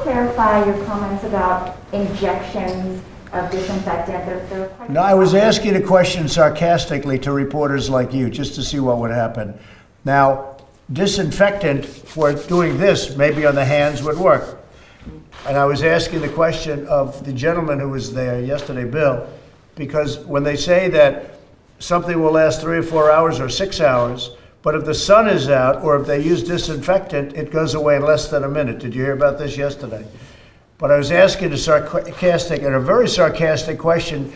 clarify your comments about injections of disinfectant? They're quite No, I was asking a question sarcastically to reporters like you, just to see what would happen. Now, disinfectant for doing this, maybe on the hands, would work. And I was asking the question of the gentleman who was there yesterday, Bill, because when they say that something will last 3 or 4 hours or 6 hours, but if the sun is out or if they use disinfectant, it goes away in less than a minute. Did you hear about this yesterday? But I was asking a sarcastic and a very sarcastic question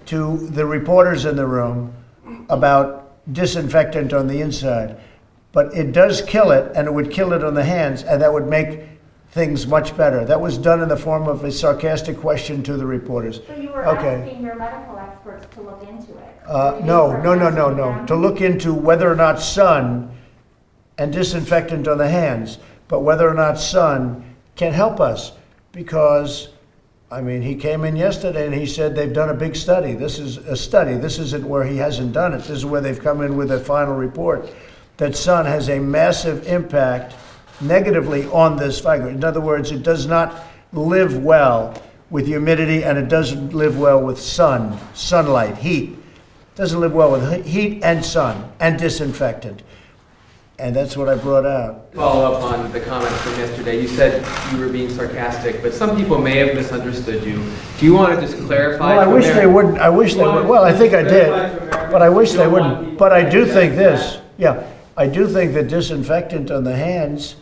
to the reporters in the room about disinfectant on the inside. But it does kill it, and it would kill it on the hands, and that would make things much better. That was done in the form of a sarcastic question to the reporters. So you were Okay. asking your medical experts to look into it? No. To look into whether or not sun and disinfectant on the hands, but whether or not sun can help us. Because, I mean, he came in yesterday and he said they've done a big study. This is a study. This isn't where he hasn't done it. This is where they've come in with a final report that sun has a massive impact negatively on this virus. In other words, it does not live well with humidity, and it doesn't live well with sunlight, heat. It doesn't live well with heat and sun and disinfectant. And that's what I brought out. Follow up on the comments from yesterday. You said you were being sarcastic, but some people may have misunderstood you. Do you want to just clarify? Well, I wish they wouldn't. I wish they would. Well, I think I did, but I wish they wouldn't. But I do think this. Yeah, I do think that disinfectant on the hands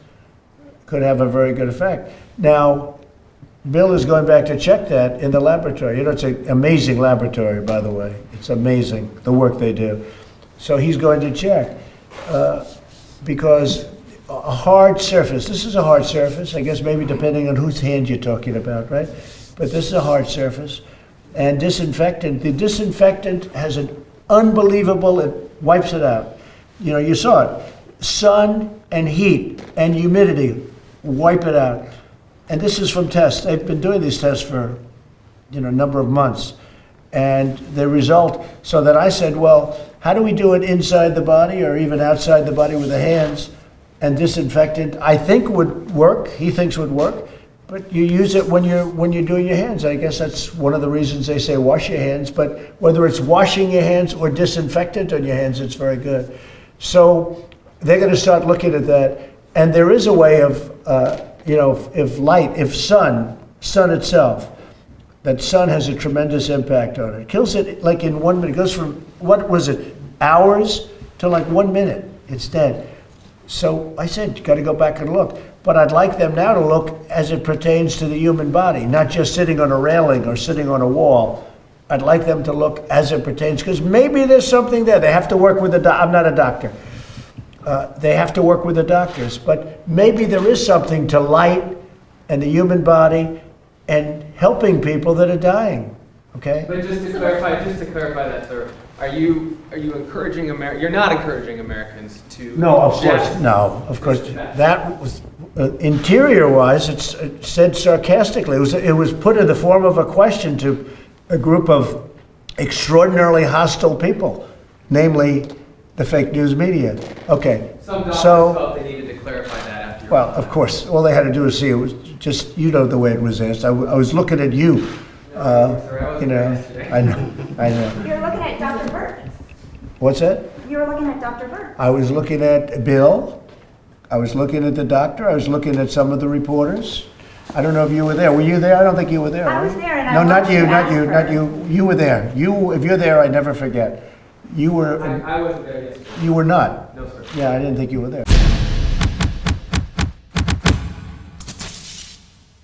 could have a very good effect. Now, Bill is going back to check that in the laboratory. You know, it's an amazing laboratory, by the way. It's amazing, the work they do. So he's going to check. Because a hard surface, this is a hard surface, I guess maybe depending on whose hand you're talking about, right? But this is a hard surface. And disinfectant, the disinfectant has an unbelievable, it wipes it out. You know, you saw it. Sun and heat and humidity wipe it out. And this is from tests. They've been doing these tests for, a number of months. And the result, so that I said, well, how do we do it inside the body or even outside the body with the hands? And disinfectant, I think would work. He thinks would work. But you use it when you're doing your hands. I guess that's one of the reasons they say wash your hands. But whether it's washing your hands or disinfectant on your hands, it's very good. So they're going to start looking at that. And there is a way of, if sun itself, that sun has a tremendous impact on it. It kills it like in 1 minute. It goes from, what was it, hours to like 1 minute. It's dead. So I said, you got to go back and look. But I'd like them now to look as it pertains to the human body, not just sitting on a railing or sitting on a wall. I'd like them to look as it pertains, because maybe there's something there. They have to work with I'm not a doctor. They have to work with the doctors. But maybe there is something to light and the human body and helping people that are dying, okay? But just to clarify that, sir, are you encouraging you're not encouraging Americans to? No, of course. That was interior-wise. It said sarcastically. It was put in the form of a question to a group of extraordinarily hostile people, namely the fake news media. Okay. Some doctors felt they needed to clarify that after. Well, of course, all they had to do was see it was just, the way it was asked. I was looking at you. I know. You're looking at Dr. Burt. What's that? You were looking at Dr. Burt. I was looking at Bill. I was looking at the doctor. I was looking at some of the reporters. I don't know if you were there. Were you there? I don't think you were there. I was there, and no, not you. You were there. If you're there, I never forget. You were. I wasn't there yesterday. You were not. No, sir. Yeah, I didn't think you were there.